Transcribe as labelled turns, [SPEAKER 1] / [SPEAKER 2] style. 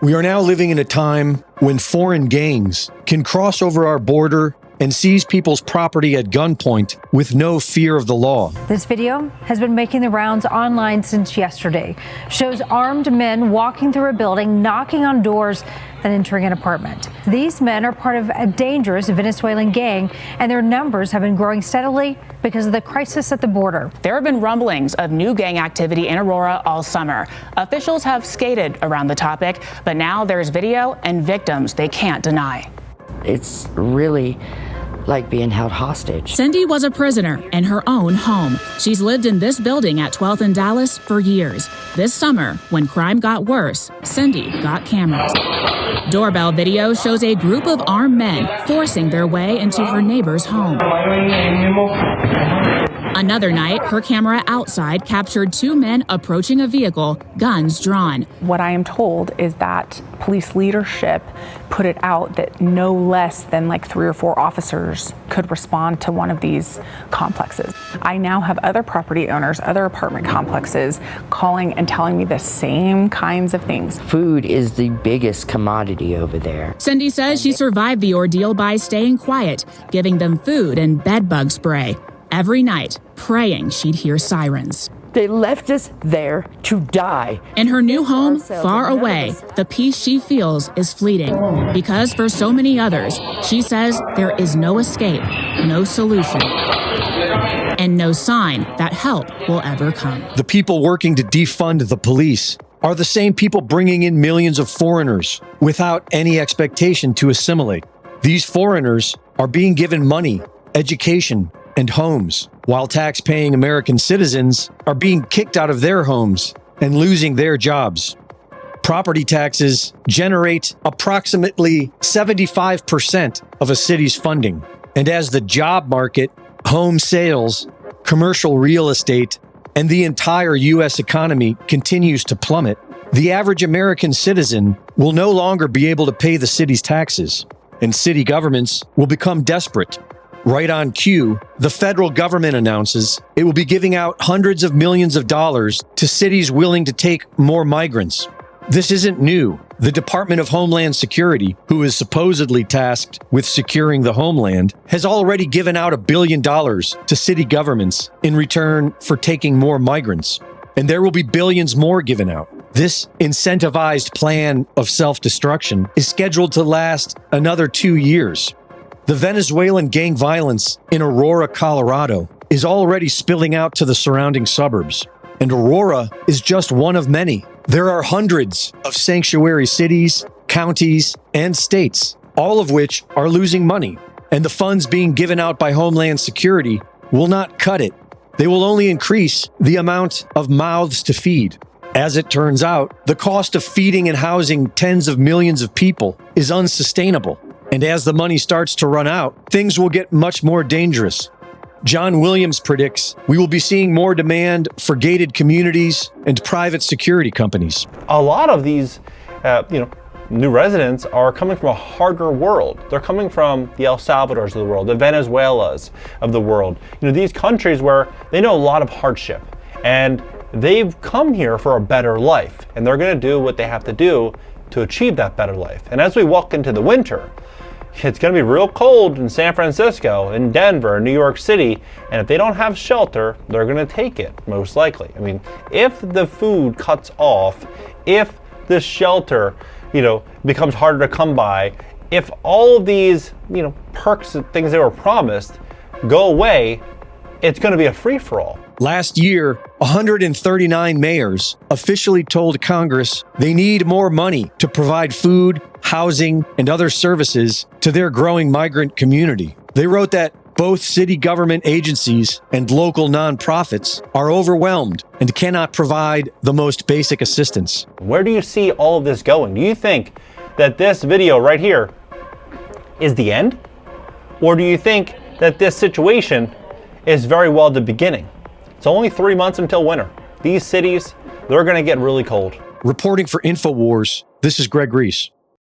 [SPEAKER 1] We are now living in a time when foreign gangs can cross over our border and seize people's property at gunpoint with no fear of the law.
[SPEAKER 2] This video has been making the rounds online since yesterday. Shows armed men walking through a building, knocking on doors, then entering an apartment. These men are part of a dangerous Venezuelan gang, and their numbers have been growing steadily because of the crisis at the border.
[SPEAKER 3] There have been rumblings of new gang activity in Aurora all summer. Officials have skated around the topic, but now there's video and victims they can't deny.
[SPEAKER 4] It's really like being held hostage.
[SPEAKER 5] Cindy was a prisoner in her own home. She's lived in this building at 12th and Dallas for years. This summer, when crime got worse, Cindy got cameras. Doorbell video shows a group of armed men forcing their way into her neighbor's home. Another night, her camera outside captured two men approaching a vehicle, guns drawn.
[SPEAKER 6] What I am told is that police leadership put it out that no less than like 3 or 4 officers could respond to one of these complexes. I now have other property owners, other apartment complexes calling and telling me the same kinds of things.
[SPEAKER 4] Food is the biggest commodity over there.
[SPEAKER 5] Cindy says she survived the ordeal by staying quiet, giving them food and bed bug spray. Every night, praying she'd hear sirens.
[SPEAKER 4] They left us there to die.
[SPEAKER 5] In her new home, far away, the peace she feels is fleeting. Because for so many others, she says there is no escape, no solution, and no sign that help will ever come.
[SPEAKER 1] The people working to defund the police are the same people bringing in millions of foreigners without any expectation to assimilate. These foreigners are being given money, education, and homes, while tax-paying American citizens are being kicked out of their homes and losing their jobs. Property taxes generate approximately 75% of a city's funding. And as the job market, home sales, commercial real estate, and the entire U.S. economy continues to plummet, the average American citizen will no longer be able to pay the city's taxes, and city governments will become desperate. Right on cue, the federal government announces it will be giving out hundreds of millions of dollars to cities willing to take more migrants. This isn't new. The Department of Homeland Security, who is supposedly tasked with securing the homeland, has already given out $1 billion to city governments in return for taking more migrants. And there will be billions more given out. This incentivized plan of self-destruction is scheduled to last another 2 years. The Venezuelan gang violence in Aurora, Colorado, is already spilling out to the surrounding suburbs. And Aurora is just one of many. There are hundreds of sanctuary cities, counties, and states, all of which are losing money. And the funds being given out by Homeland Security will not cut it. They will only increase the amount of mouths to feed. As it turns out, the cost of feeding and housing tens of millions of people is unsustainable. And as the money starts to run out, things will get much more dangerous. John Williams predicts we will be seeing more demand for gated communities and private security companies.
[SPEAKER 7] A lot of these, new residents are coming from a harder world. They're coming from the El Salvadors of the world, the Venezuelas of the world. These countries where they know a lot of hardship, and they've come here for a better life, and they're going to do what they have to do to achieve that better life. And as we walk into the winter, it's going to be real cold in San Francisco, in Denver, New York City, and if they don't have shelter, they're going to take it, most likely. I mean, if the food cuts off, if the shelter, becomes harder to come by, if all of these, perks and things they were promised go away, it's going to be a free-for-all.
[SPEAKER 1] Last year, 139 mayors officially told Congress they need more money to provide food, housing, and other services to their growing migrant community. They wrote that both city government agencies and local nonprofits are overwhelmed and cannot provide the most basic assistance.
[SPEAKER 7] Where do you see all of this going? Do you think that this video right here is the end? Or do you think that this situation is very well the beginning? It's only 3 months until winter. These cities, they're going to get really cold.
[SPEAKER 1] Reporting for InfoWars, this is Greg Reese.